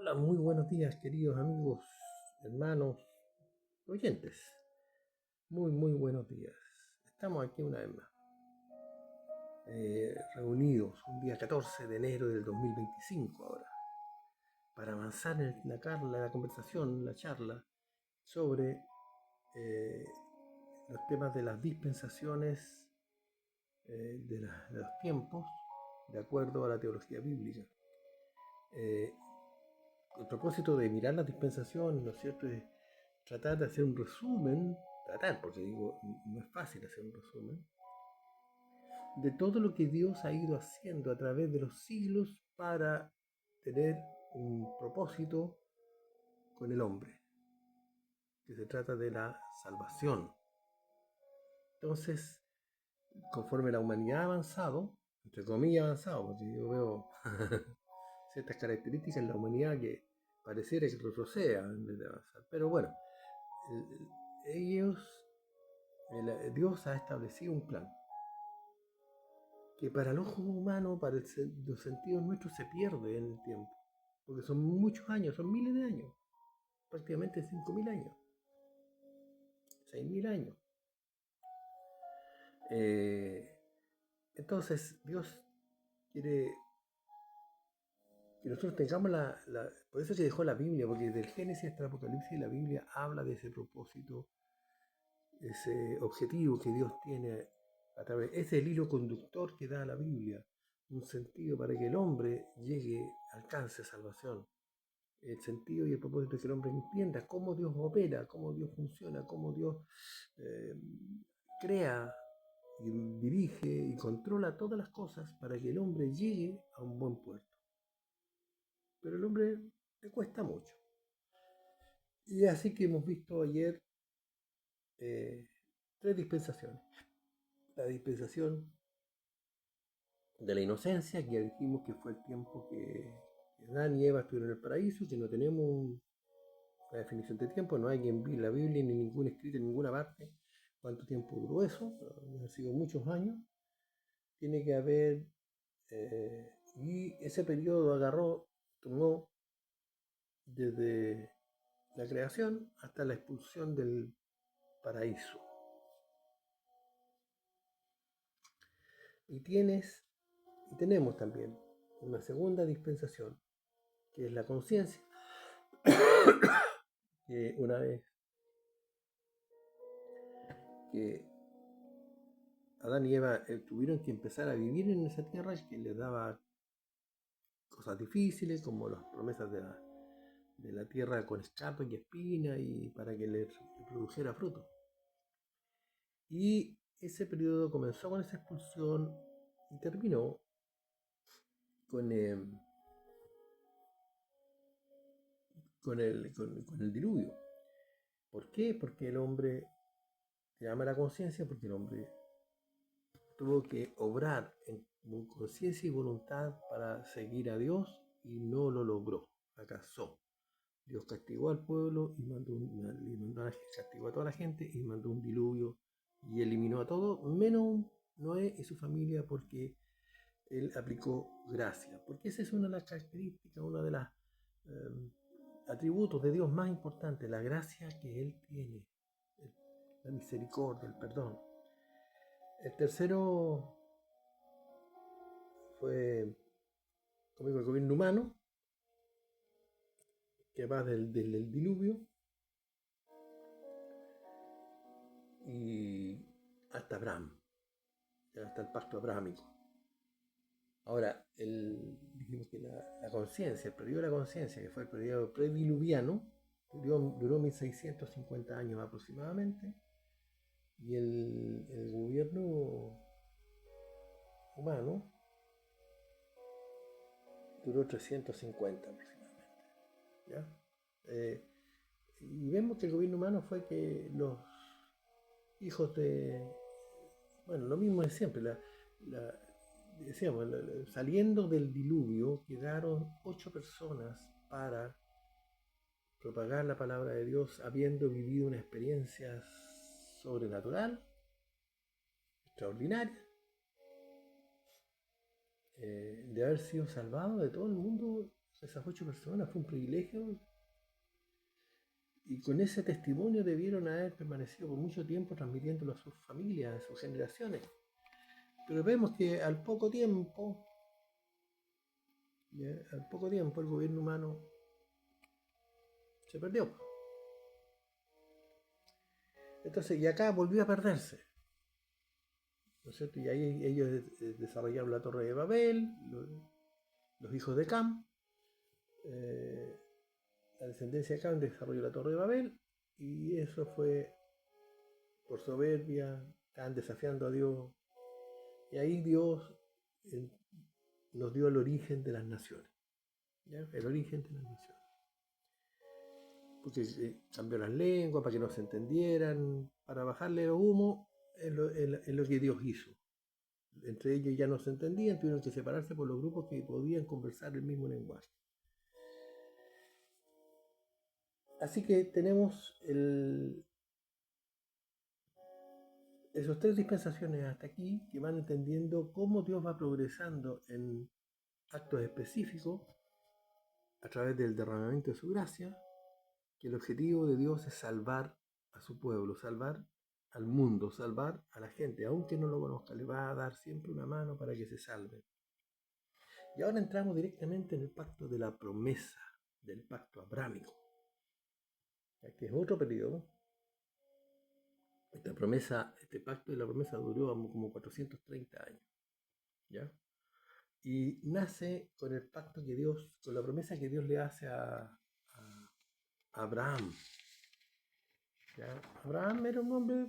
Hola, muy buenos días, queridos amigos, hermanos, oyentes. Muy buenos días. Estamos aquí una vez más, reunidos un día 14 de enero del 2025 ahora, para avanzar en la conversación, la charla sobre eh, los temas de las dispensaciones de los tiempos, de acuerdo a la teología bíblica. Eh, el propósito de mirar las dispensaciones, ¿no es cierto?, es tratar de hacer un resumen, porque digo, no es fácil hacer un resumen, de todo lo que Dios ha ido haciendo a través de los siglos para tener un propósito con el hombre, que se trata de la salvación. Entonces, conforme la humanidad ha avanzado, entre comillas avanzado, porque yo veo ciertas características en la humanidad que pareciera que retroceda en vez de avanzar, pero bueno, Dios ha establecido un plan que para el ojo humano, para los sentidos nuestros, se pierde en el tiempo, porque son muchos años, son miles de años, prácticamente 5.000 años, 6.000 años. Entonces Dios quiere que nosotros tengamos por eso se dejó la Biblia, porque del Génesis hasta el Apocalipsis la Biblia habla de ese propósito, ese objetivo que Dios tiene a través, ese es el hilo conductor que da la Biblia, un sentido para que el hombre alcance salvación. El sentido y el propósito de que el hombre entienda cómo Dios opera, cómo Dios funciona, cómo Dios eh, crea y dirige y controla todas las cosas para que el hombre llegue a un buen puerto. Pero el hombre le cuesta mucho. Y así que hemos visto ayer 3 dispensaciones. La dispensación de la inocencia, que ya dijimos que fue el tiempo que Adán y Eva estuvieron en el paraíso, que no tenemos una definición de tiempo, no hay en la Biblia ni ningún escrito en ninguna parte cuánto tiempo duró eso, han sido muchos años. Tiene que haber, y ese periodo tomó desde la creación hasta la expulsión del paraíso. Y tenemos también una segunda dispensación, que es la conciencia, que una vez que Adán y Eva tuvieron que empezar a vivir en esa tierra que les daba cosas difíciles, como las promesas de la tierra con escarto y espina, y para que le produjera fruto. Y ese periodo comenzó con esa expulsión y terminó con el diluvio. ¿Por qué? Porque el hombre, se llama la conciencia, porque el hombre tuvo que obrar en conciencia y voluntad para seguir a Dios y no lo logró, fracasó. Dios castigó al pueblo y castigó a toda la gente y mandó un diluvio y eliminó a todos, menos Noé y su familia, porque él aplicó gracia. Porque esa es una de las características, una de las atributos de Dios más importantes, la gracia que Él tiene, la misericordia, el perdón. El tercero fue, como digo, el gobierno humano, que va del diluvio y hasta Abraham, hasta el pacto abrahámico. Ahora, dijimos que la conciencia, el periodo de la conciencia, que fue el periodo prediluviano, duró 1650 años aproximadamente, y el gobierno humano duró 350 aproximadamente. ¿Ya? Y vemos que el gobierno humano fue que los hijos bueno, lo mismo de siempre, decíamos, saliendo del diluvio quedaron 8 personas para propagar la palabra de Dios, habiendo vivido una experiencia sobrenatural, extraordinaria, de haber sido salvado de todo el mundo esas 8 personas, fue un privilegio, y con ese testimonio debieron haber permanecido por mucho tiempo transmitiéndolo a sus familias, a sus generaciones. Pero vemos que al poco tiempo, ¿ya? Al poco tiempo el gobierno humano se perdió. Entonces, y acá volvió a perderse, ¿no es cierto? Y ahí ellos desarrollaron la Torre de Babel, los hijos de Cam, la descendencia de Cam desarrolló la Torre de Babel, y eso fue por soberbia, estaban desafiando a Dios, y ahí Dios eh, nos dio el origen de las naciones, ¿ya? El origen de las naciones. Porque cambió las lenguas para que no se entendieran, para bajarle los humos, es lo que Dios hizo. Entre ellos ya no se entendían, tuvieron que separarse por los grupos que podían conversar el mismo lenguaje. Así que tenemos esos 3 dispensaciones hasta aquí que van entendiendo cómo Dios va progresando en actos específicos a través del derramamiento de su gracia, que el objetivo de Dios es salvar a su pueblo, salvar al mundo, salvar a la gente, aunque no lo conozca, le va a dar siempre una mano para que se salve. Y ahora entramos directamente en el pacto de la promesa, del pacto abrámico, que es otro periodo. Esta promesa, este pacto de la promesa duró como 430 años, ¿ya? Y nace con el pacto que Dios, con la promesa que Dios le hace a Abraham. ¿Ya? Abraham era un hombre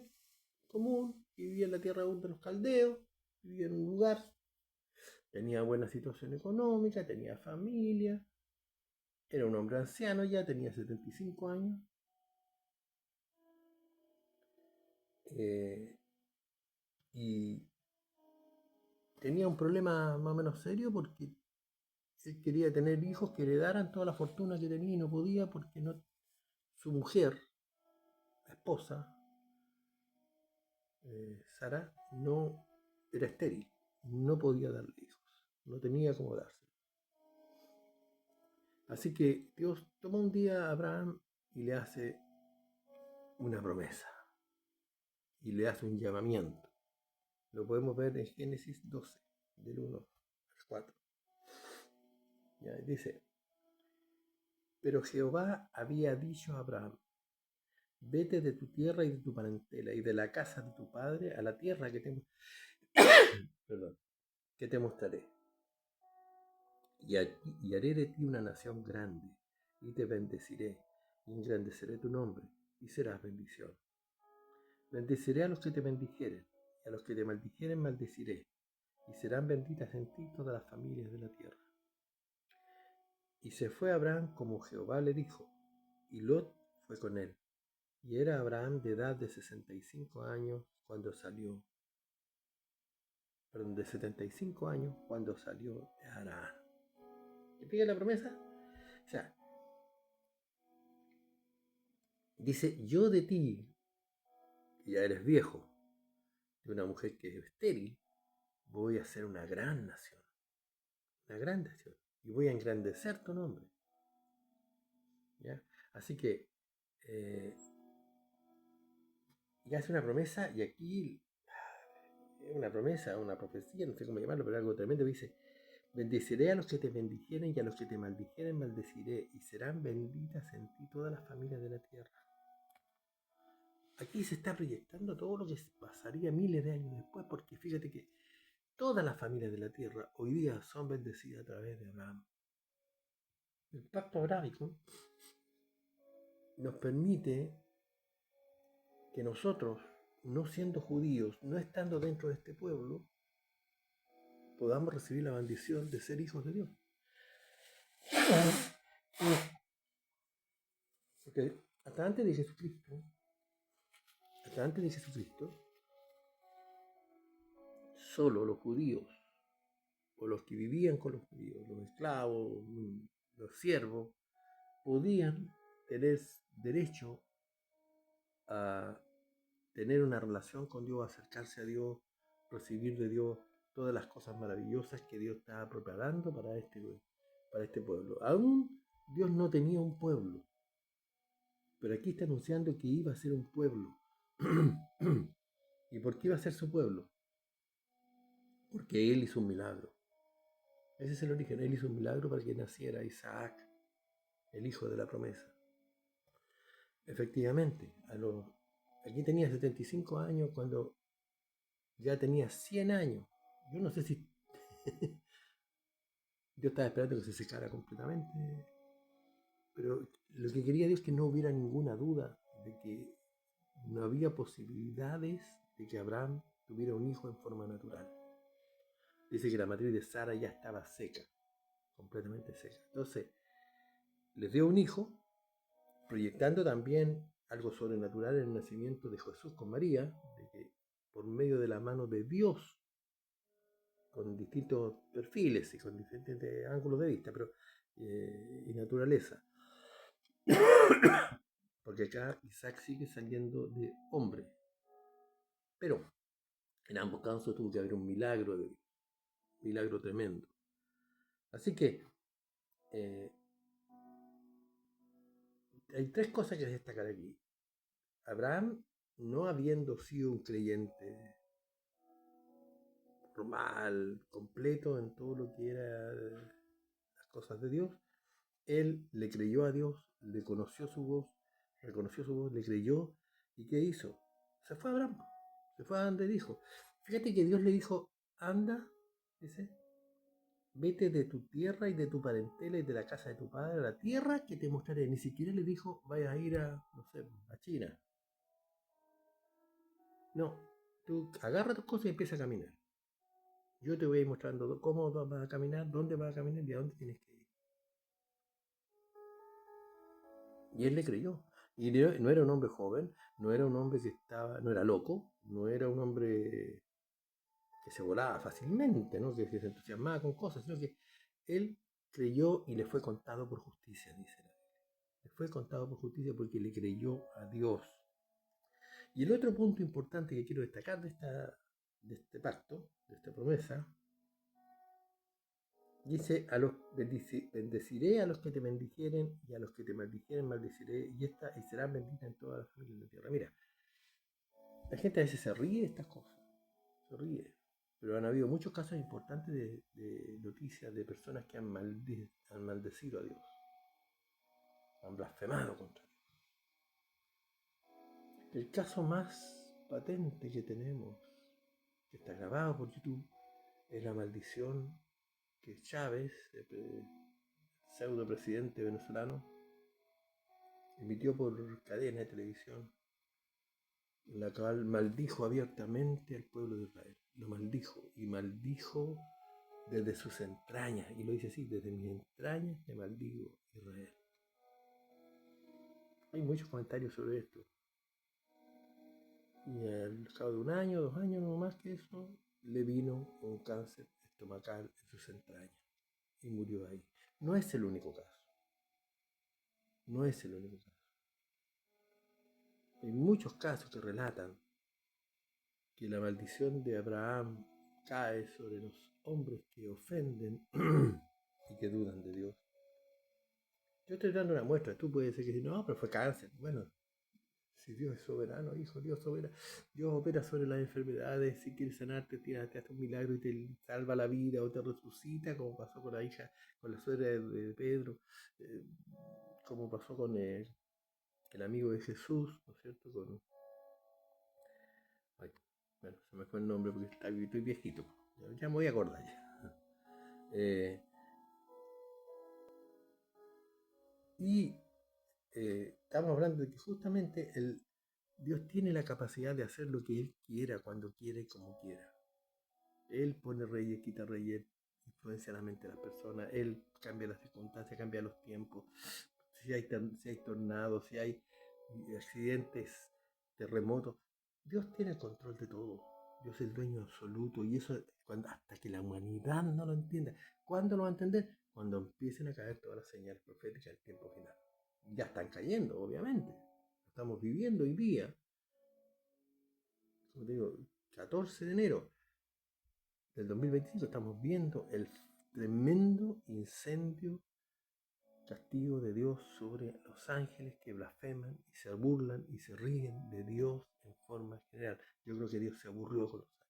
común que vivía en la tierra de los caldeos, vivía en un lugar, tenía buena situación económica, tenía familia, era un hombre anciano ya, tenía 75 años. Y tenía un problema más o menos serio porque él quería tener hijos que heredaran toda la fortuna que tenía y no podía porque no, su mujer, la esposa, Sara, no era estéril, no podía darle hijos, no tenía cómo dárselo. Así que Dios toma un día a Abraham y le hace una promesa y le hace un llamamiento. Lo podemos ver en Génesis 12, del 1 al 4. Ya, dice: pero Jehová había dicho a Abraham: vete de tu tierra y de tu parentela y de la casa de tu padre a la tierra que te, perdón, que te mostraré. Y haré de ti una nación grande, y te bendeciré, y engrandeceré tu nombre, y serás bendición. Bendeciré a los que te bendijeren, y a los que te maldijeren maldeciré, y serán benditas en ti todas las familias de la tierra. Y se fue Abraham como Jehová le dijo, y Lot fue con él. Y era Abraham de edad de 65 años cuando salió, de 75 años cuando salió de Harán. ¿Te fijas la promesa? O sea, dice: yo de ti, que ya eres viejo, de una mujer que es estéril, voy a ser una gran nación, y voy a engrandecer tu nombre. ¿Ya? Así que, y hace una promesa, y aquí es una promesa, una profecía, no sé cómo llamarlo, pero algo tremendo. Dice: bendeciré a los que te bendijeren, y a los que te maldijeren maldeciré, y serán benditas en ti todas las familias de la tierra. Aquí se está proyectando todo lo que pasaría miles de años después, porque fíjate que todas las familias de la tierra hoy día son bendecidas a través de Abraham. El pacto abrámico nos permite que nosotros, no siendo judíos, no estando dentro de este pueblo, podamos recibir la bendición de ser hijos de Dios. Porque hasta antes de Jesucristo, solo los judíos, o los que vivían con los judíos, los esclavos, los siervos, podían tener derecho a tener una relación con Dios, acercarse a Dios, recibir de Dios todas las cosas maravillosas que Dios estaba preparando para este para este pueblo. Aún Dios no tenía un pueblo, pero aquí está anunciando que iba a ser un pueblo. ¿Y por qué iba a ser su pueblo? Porque Él hizo un milagro. Ese es el origen. Él hizo un milagro para que naciera Isaac, el hijo de la promesa. Efectivamente, aquí tenía 75 años cuando ya tenía 100 años. Yo no sé si Dios estaba esperando que se secara completamente, pero lo que quería Dios es que no hubiera ninguna duda de que no había posibilidades de que Abraham tuviera un hijo en forma natural. Dice que la matriz de Sara ya estaba seca, completamente seca. Entonces, les dio un hijo, proyectando también algo sobrenatural en el nacimiento de Jesús con María, de que por medio de la mano de Dios, con distintos perfiles y con diferentes ángulos de vista, pero y naturaleza. Porque acá Isaac sigue saliendo de hombre. Pero en ambos casos tuvo que haber un milagro de Dios, milagro tremendo. Así que hay tres cosas que destacar aquí. Abraham, no habiendo sido un creyente formal, completo en todo lo que era las cosas de Dios, él le creyó a Dios, le conoció su voz, reconoció su voz, le creyó. ¿Y qué hizo? Se fue a Abraham, se fue a donde dijo. Fíjate que Dios le dijo, anda, dice, vete de tu tierra y de tu parentela y de la casa de tu padre a la tierra que te mostraré. Ni siquiera le dijo, vayas a ir a, no sé, a China. No, tú agarra tus cosas y empieza a caminar. Yo te voy a ir mostrando cómo vas a caminar, dónde vas a caminar y a dónde tienes que ir. Y él le creyó. Y no era un hombre joven, no era un hombre que no era loco, no era un hombre que se volaba fácilmente, ¿no? Que se entusiasmaba con cosas, sino que él creyó y le fue contado por justicia, dice la Biblia. Le fue contado por justicia porque le creyó a Dios. Y el otro punto importante que quiero destacar de este pacto, de esta promesa, dice, bendeciré a los que te bendijeren y a los que te maldijeren maldeciré y serán benditas en todas las familias de la tierra. Mira, la gente a veces se ríe de estas cosas, se ríe, pero han habido muchos casos importantes de noticias de personas que han maldecido a Dios, han blasfemado contra Dios. El caso más patente que tenemos, que está grabado por YouTube, es la maldición que Chávez, el pseudo presidente venezolano, emitió por cadena de televisión, en la cual maldijo abiertamente al pueblo de Israel. Lo maldijo y maldijo desde sus entrañas, y lo dice así, desde mis entrañas te maldigo, Israel. Hay muchos comentarios sobre esto. Y al cabo de un año, 2 años, no más que eso, le vino un cáncer estomacal en sus entrañas y murió ahí. No es el único caso. No es el único caso. Hay muchos casos que relatan que la maldición de Abraham cae sobre los hombres que ofenden y que dudan de Dios. Yo estoy dando una muestra. Tú puedes decir que no, pero fue cáncer. Bueno, si Dios es soberano, hijo, Dios soberano. Dios opera sobre las enfermedades. Si quiere sanarte, te hace un milagro y te salva la vida o te resucita, como pasó con la hija, con la suegra de Pedro, como pasó con el amigo de Jesús, ¿no es cierto? Ay, bueno, se me fue el nombre porque estoy viejito. Ya me voy a acordar ya. Estamos hablando de que justamente Dios tiene la capacidad de hacer lo que Él quiera, cuando quiera y como quiera. Él pone reyes, quita reyes, influencia la mente de las personas, Él cambia las circunstancias, cambia los tiempos. Si hay tornados, si hay accidentes, terremotos, Dios tiene el control de todo. Dios es el dueño absoluto, y eso hasta que la humanidad no lo entienda. ¿Cuándo lo va a entender? Cuando empiecen a caer todas las señales proféticas del tiempo final. Ya están cayendo, obviamente. Lo estamos viviendo hoy día. Como te digo, 14 de enero del 2025 estamos viendo el tremendo incendio, castigo de Dios sobre los ángeles que blasfeman y se burlan y se ríen de Dios en forma general. Yo creo que Dios se aburrió con los ángeles.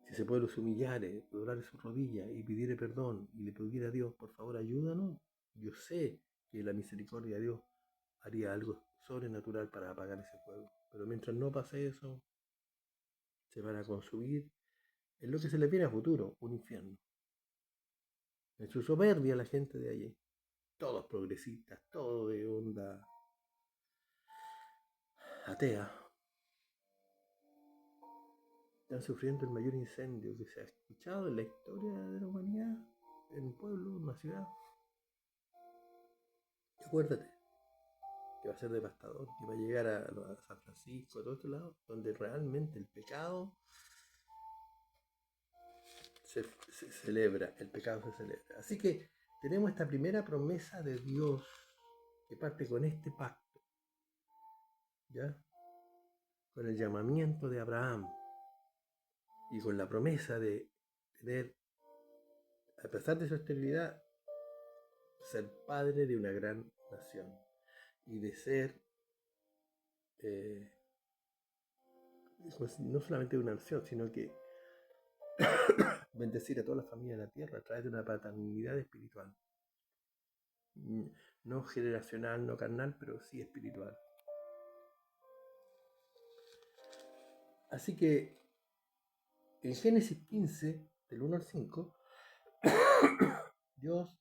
Si ese pueblo se humillare, doblare sus rodillas y pidiere perdón y le pidiera a Dios, por favor, ayúdanos, yo sé que la misericordia de Dios haría algo sobrenatural para apagar ese fuego. Pero mientras no pase eso, se van a consumir en lo que se les viene a futuro, un infierno. En su soberbia la gente de allí, todos progresistas, todo de onda atea, están sufriendo el mayor incendio que se ha escuchado en la historia de la humanidad, en un pueblo, en una ciudad. Y acuérdate que va a ser devastador, que va a llegar a San Francisco, a todo este lado, donde realmente el pecado se celebra, el pecado se celebra. Así que tenemos esta primera promesa de Dios que parte con este pacto, ¿ya? Con el llamamiento de Abraham y con la promesa de tener, a pesar de su esterilidad, ser padre de una gran nación y de ser pues, no solamente de una nación, sino que bendecir a toda la familia de la tierra a través de una paternidad espiritual. No generacional, no carnal, pero sí espiritual. Así que en Génesis 15, del 1 al 5, Dios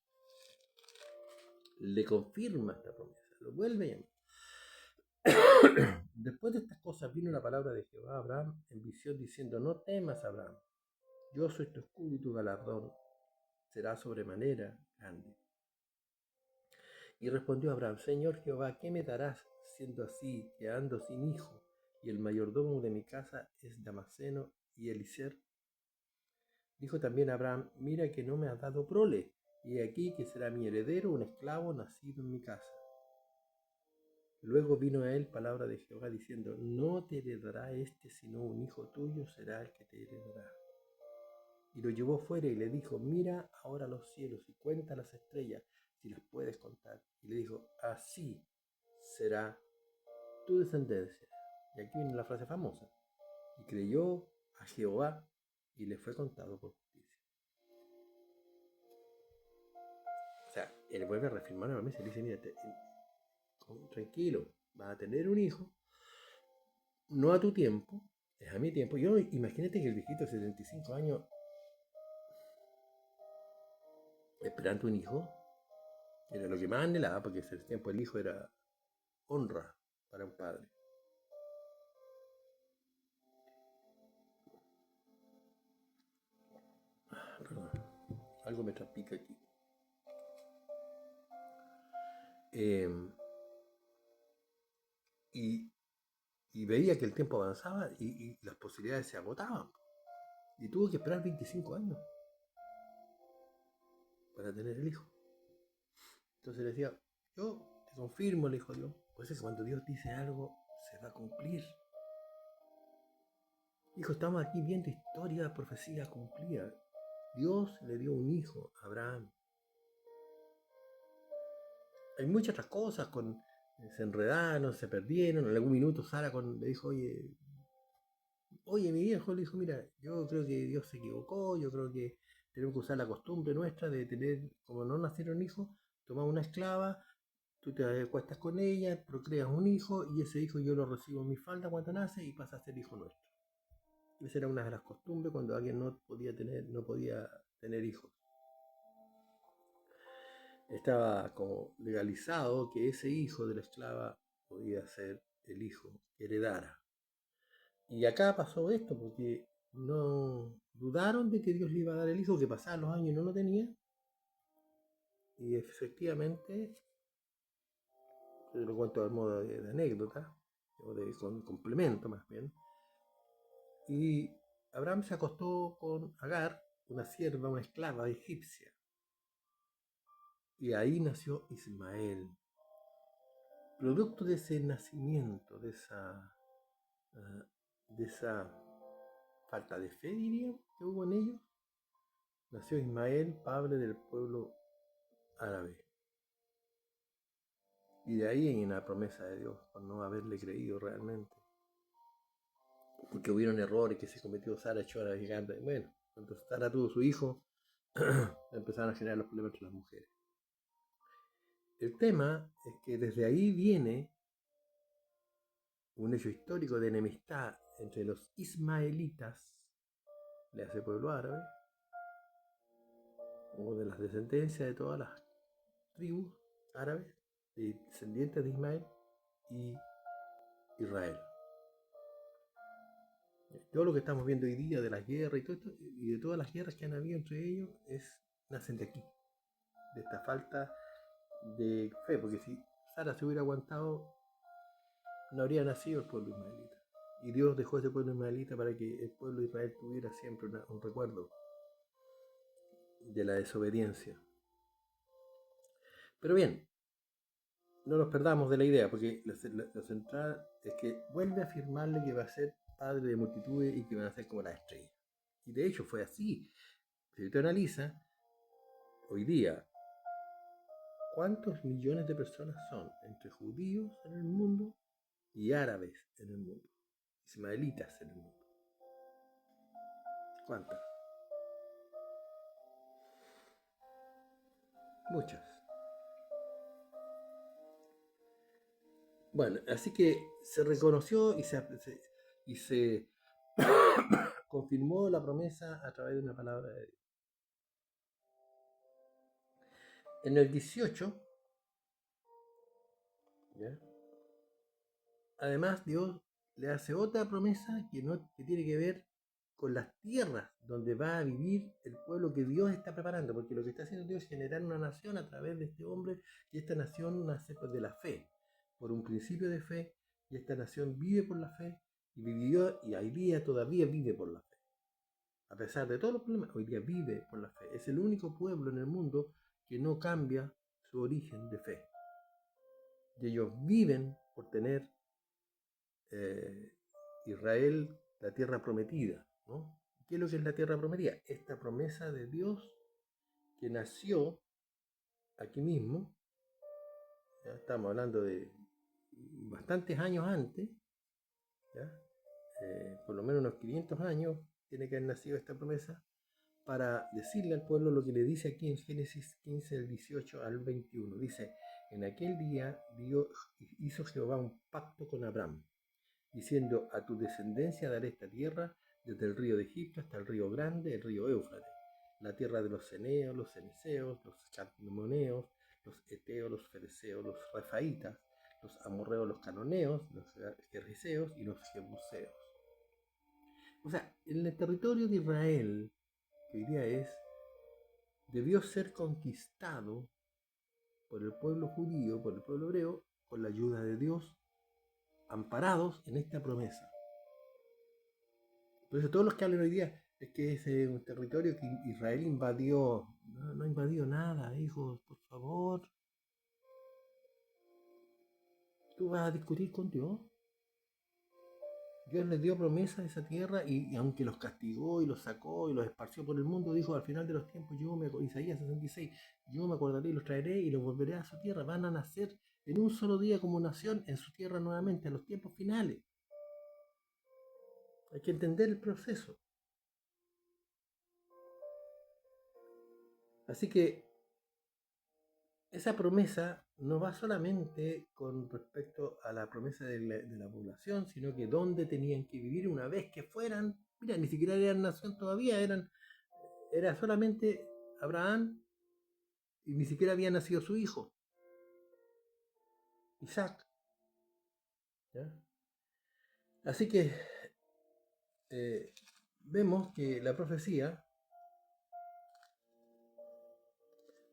le confirma esta promesa, lo vuelve a llamar. Después de estas cosas vino la palabra de Jehová a Abraham en visión diciendo: no temas, Abraham, yo soy tu escudo y tu galardón será sobremanera grande. Y respondió Abraham: Señor Jehová, ¿qué me darás siendo así, que ando sin hijo, y el mayordomo de mi casa es Damaseno y Eliezer? Dijo también Abraham: mira que no me has dado prole, y aquí que será mi heredero un esclavo nacido en mi casa. Luego vino a él palabra de Jehová diciendo: no te heredará este, sino un hijo tuyo será el que te heredará. Y lo llevó fuera y le dijo: mira ahora los cielos y cuenta las estrellas, si las puedes contar. Y le dijo: así será tu descendencia. Y aquí viene la frase famosa: y creyó a Jehová y le fue contado por justicia. O sea, él vuelve a reafirmar la promesa y le dice: mira, tranquilo, vas a tener un hijo, no a tu tiempo, es a mi tiempo. Yo imagínate que el viejito de 75 años esperando un hijo, era lo que más anhelaba, porque ese tiempo el hijo era honra para un padre. Perdón, algo me trapica aquí. Y veía que el tiempo avanzaba y las posibilidades se agotaban. Y tuvo que esperar 25 años para tener el hijo. Entonces le decía: yo te confirmo, le dijo Dios. Pues es cuando Dios dice algo, se va a cumplir. Hijo, estamos aquí viendo historia, profecía cumplida. Dios le dio un hijo a Abraham. Hay muchas otras cosas, se enredaron, se perdieron. En algún minuto Sara le dijo: oye, mi viejo, le dijo: mira, yo creo que Dios se equivocó, yo creo que tenemos que usar la costumbre nuestra de tener, como no nacieron hijos, tomar una esclava, tú te acuestas con ella, procreas un hijo y ese hijo yo lo recibo en mi falda cuando nace y pasa a ser hijo nuestro. Esa era una de las costumbres cuando alguien no podía tener hijos. Estaba como legalizado que ese hijo de la esclava podía ser el hijo que heredara. Y acá pasó esto porque no dudaron de que Dios le iba a dar el hijo, que pasaban los años y no lo tenía. Y efectivamente, lo cuento de modo de anécdota, o de complemento más bien. Y Abraham se acostó con Agar, una sierva, una esclava egipcia. Y ahí nació Ismael. Producto de ese nacimiento, de esa falta de fe, diría, que hubo en ellos, nació Ismael, padre del pueblo árabe. Y de ahí hay una promesa de Dios por no haberle creído realmente. Porque hubieron errores que se cometió Sara, echó a la gigante. Bueno, cuando Sara tuvo su hijo, empezaron a generar los problemas entre las mujeres. El tema es que desde ahí viene un hecho histórico de enemistad entre los ismaelitas, de ese pueblo árabe, o de las descendencias de todas las tribus árabes, descendientes de Ismael y Israel. Todo lo que estamos viendo hoy día de las guerras y todo esto, y de todas las guerras que han habido entre ellos, nacen de aquí, de esta falta de fe, porque si Sara se hubiera aguantado, no habría nacido el pueblo ismaelita. Y Dios dejó ese pueblo ismaelita para que el pueblo de Israel tuviera siempre un recuerdo de la desobediencia. Pero bien, no nos perdamos de la idea, porque lo central es que vuelve a afirmarle que va a ser padre de multitudes y que van a ser como las estrellas. Y de hecho fue así. Si usted analiza, hoy día, ¿cuántos millones de personas son entre judíos en el mundo y árabes en el mundo? Ismaelitas en el mundo. ¿Cuántas? Muchas. Bueno, así que se reconoció y se confirmó la promesa a través de una palabra de Dios. En el 18, ¿ya? Además Dios le hace otra promesa que tiene que ver con las tierras donde va a vivir el pueblo que Dios está preparando, porque lo que está haciendo Dios es generar una nación a través de este hombre, y esta nación nace de la fe, por un principio de fe, y esta nación vive por la fe, y vivió, y hoy día todavía vive por la fe. A pesar de todos los problemas, hoy día vive por la fe. Es el único pueblo en el mundo que no cambia su origen de fe. Y ellos viven por tener Israel, la tierra prometida, ¿no? ¿Qué es lo que es la tierra prometida? Esta promesa de Dios que nació aquí mismo, ya estamos hablando de bastantes años antes, ¿ya? Por lo menos unos 500 años tiene que haber nacido esta promesa, para decirle al pueblo lo que le dice aquí en Génesis 15, del 18 al 21. Dice, en aquel día Dios hizo Jehová un pacto con Abraham, diciendo, a tu descendencia daré esta tierra, desde el río de Egipto hasta el río grande, el río Éufrates, la tierra de los ceneos, los ceneseos, los cadmoneos, los eteos, los fereceos, los refaitas, los amorreos, los canoneos, los gergeseos y los jebuseos. O sea, en el territorio de Israel, que hoy día debió ser conquistado por el pueblo judío, por el pueblo hebreo, con la ayuda de Dios, amparados en esta promesa. Por eso todos los que hablan hoy día es que es un territorio que Israel invadió. No, no invadió nada, hijos, por favor. ¿Tú vas a discutir con Dios? Dios les dio promesa a esa tierra y aunque los castigó y los sacó y los esparció por el mundo, dijo al final de los tiempos, Isaías 66, yo me acordaré y los traeré y los volveré a su tierra. Van a nacer en un solo día como nación en su tierra nuevamente, a los tiempos finales. Hay que entender el proceso. Así que esa promesa no va solamente con respecto a la promesa de la población, sino que dónde tenían que vivir una vez que fueran. Mira, ni siquiera eran nación todavía, era solamente Abraham, y ni siquiera había nacido su hijo, Isaac. ¿Ya? Así que vemos que la profecía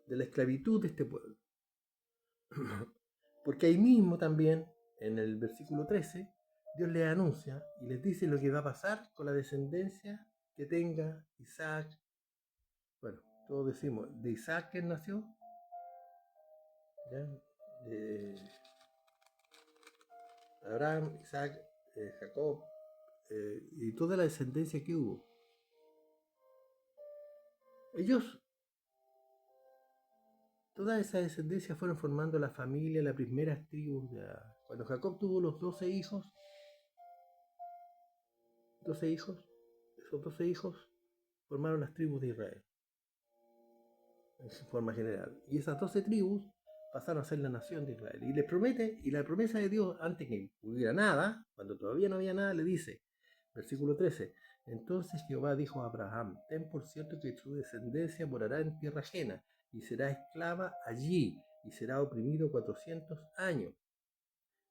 de la esclavitud de este pueblo, porque ahí mismo también, en el versículo 13, Dios les anuncia y les dice lo que va a pasar con la descendencia que tenga Isaac. Bueno, todos decimos, de Isaac que nació, ¿ya? Abraham, Isaac, Jacob, y toda la descendencia que hubo. Ellos, toda esa descendencia fueron formando la familia, las primeras tribus. Cuando Jacob tuvo los 12 hijos, esos 12 hijos formaron las tribus de Israel, en su forma general. Y esas 12 tribus pasaron a ser la nación de Israel. Y les promete, y la promesa de Dios, antes que hubiera nada, cuando todavía no había nada, le dice, versículo 13, entonces Jehová dijo a Abraham, ten por cierto que su descendencia morará en tierra ajena, y será esclava allí, y será oprimido 400 años.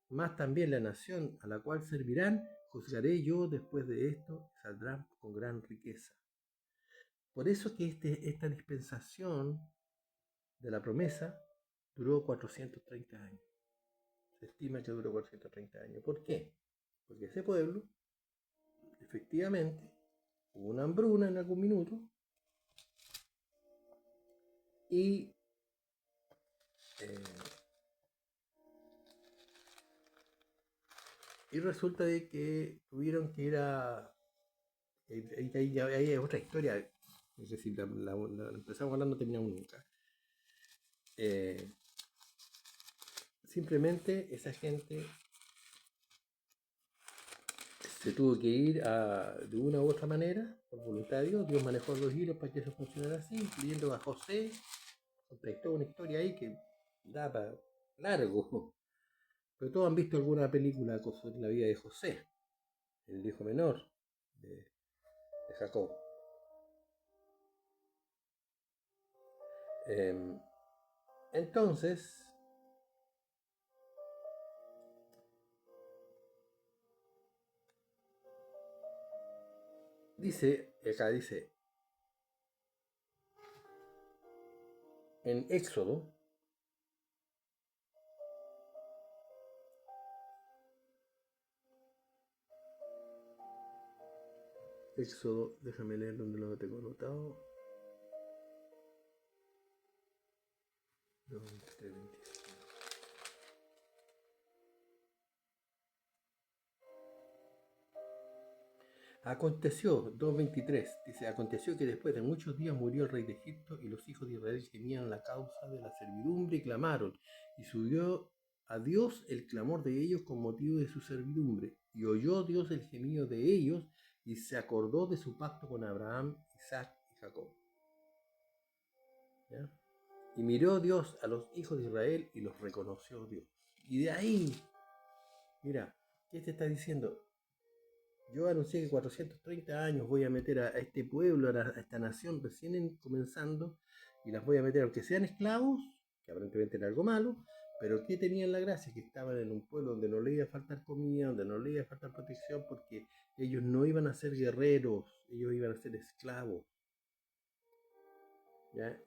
Más también la nación a la cual servirán, juzgaré yo después de esto, saldrán con gran riqueza. Por eso que esta dispensación de la promesa duró 430 años. Se estima que duró 430 años. ¿Por qué? Porque ese pueblo, efectivamente, hubo una hambruna en algún minuto y resulta de que tuvieron que ir a... Ahí hay otra historia, es decir, la empezamos a hablar, no terminamos nunca. Simplemente esa gente se tuvo que ir de una u otra manera, por voluntad de Dios. Dios manejó los hilos para que eso funcionara así, incluyendo a José. Contestó una historia ahí que da para largo. Pero todos han visto alguna película sobre la vida de José, el hijo menor de Jacob. Entonces, dice, en Éxodo, déjame leer donde lo tengo anotado. 23, 25. Aconteció, 2.23, dice, aconteció que después de muchos días murió el rey de Egipto y los hijos de Israel gemían la causa de la servidumbre y clamaron, y subió a Dios el clamor de ellos con motivo de su servidumbre, y oyó Dios el gemido de ellos, y se acordó de su pacto con Abraham, Isaac y Jacob. ¿Ya? Y miró Dios a los hijos de Israel y los reconoció Dios. Y de ahí, mira, ¿qué te está diciendo? Yo anuncié que 430 años voy a meter a este pueblo, a esta nación recién comenzando, y las voy a meter, aunque sean esclavos, que aparentemente era algo malo, pero que tenían la gracia, que estaban en un pueblo donde no le iba a faltar comida, donde no le iba a faltar protección, porque ellos no iban a ser guerreros, ellos iban a ser esclavos. ¿Ya?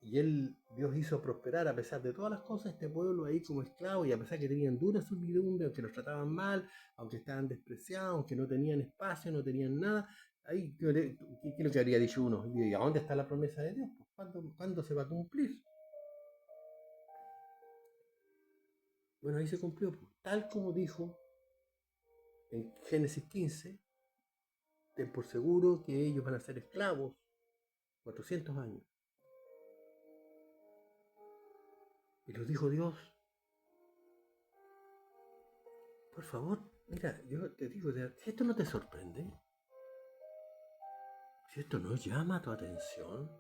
Dios hizo prosperar a pesar de todas las cosas este pueblo ahí como esclavo, y a pesar que tenían dura servidumbre, aunque los trataban mal, aunque estaban despreciados, aunque no tenían espacio, no tenían nada. Ahí, ¿qué es lo que habría dicho uno? ¿Y a dónde está la promesa de Dios? Pues, ¿cuándo se va a cumplir? Bueno, ahí se cumplió, pues, tal como dijo en Génesis 15, ten por seguro que ellos van a ser esclavos 400 años. Y los dijo Dios. Por favor, mira, yo te digo, si esto no te sorprende, si esto no llama tu atención,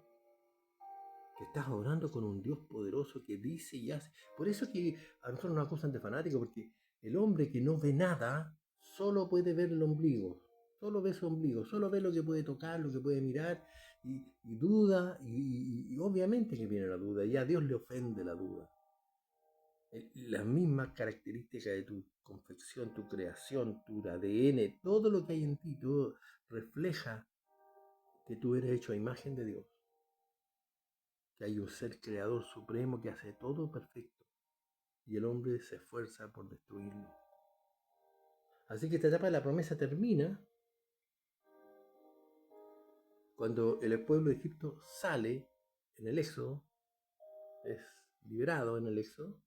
que estás orando con un Dios poderoso que dice y hace. Por eso que a nosotros nos acusan de fanáticos, porque el hombre que no ve nada, solo puede ver el ombligo, solo ve su ombligo, solo ve lo que puede tocar, lo que puede mirar, y duda, y obviamente que viene la duda, y a Dios le ofende la duda. Las mismas características de tu confección, tu creación, tu ADN, todo lo que hay en ti, todo refleja que tú eres hecho a imagen de Dios, que hay un ser creador supremo que hace todo perfecto y el hombre se esfuerza por destruirlo. Así que esta etapa de la promesa termina cuando el pueblo de Egipto sale en el Éxodo, es liberado en el Éxodo,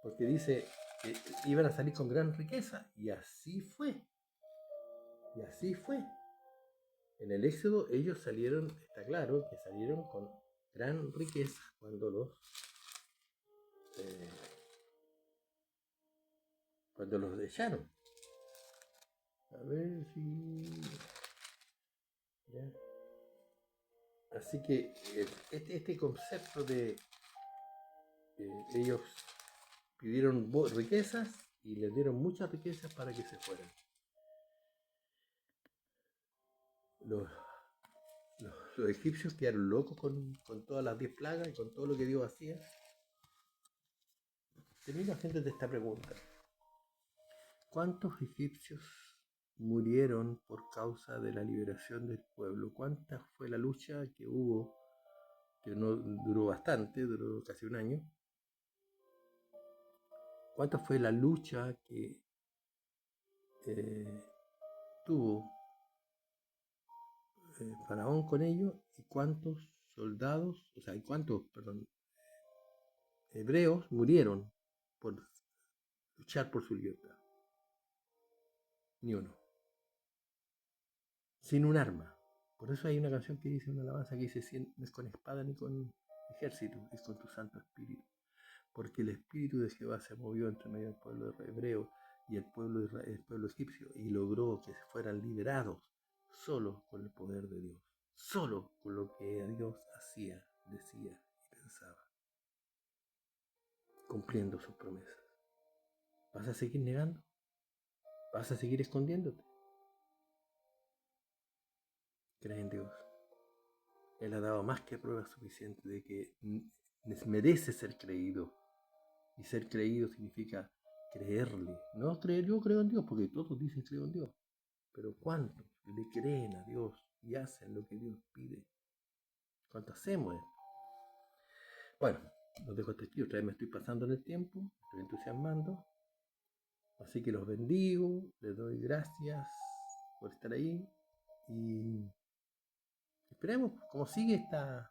porque dice que iban a salir con gran riqueza, y así fue. Y así fue. En el Éxodo ellos salieron, está claro que salieron con gran riqueza eh, cuando los echaron. A ver si... ¿ya? Así que este concepto de ellos pidieron riquezas y les dieron muchas riquezas para que se fueran. Los, los egipcios quedaron locos con todas las 10 plagas y con todo lo que Dios hacía. Termino haciéndote esta pregunta. ¿Cuántos egipcios murieron por causa de la liberación del pueblo? ¿Cuánta fue la lucha que hubo? Que no duró bastante, duró casi un año. ¿Cuánta fue la lucha que tuvo Faraón con ellos? ¿Y cuántos soldados, o sea, y cuántos, perdón, hebreos murieron por luchar por su libertad? Ni uno. Sin un arma. Por eso hay una canción que dice, una alabanza que dice, no es con espada ni con ejército, es con tu Santo Espíritu. Porque el Espíritu de Jehová se movió entre medio del pueblo hebreo y el pueblo egipcio y logró que se fueran liberados solo con el poder de Dios, solo con lo que Dios hacía, decía y pensaba, cumpliendo sus promesas. ¿Vas a seguir negando? ¿Vas a seguir escondiéndote? Cree en Dios. Él ha dado más que pruebas suficientes de que merece ser creído. Y ser creído significa creerle. No creer, yo creo en Dios, porque todos dicen creo en Dios. Pero ¿cuántos le creen a Dios y hacen lo que Dios pide? ¿Cuánto hacemos esto? Bueno, los dejo hasta aquí. Otra vez me estoy pasando en el tiempo, me estoy entusiasmando. Así que los bendigo, les doy gracias por estar ahí y esperemos cómo sigue esta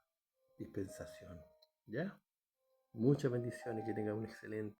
dispensación. ¿Ya? Muchas bendiciones, que tengan un excelente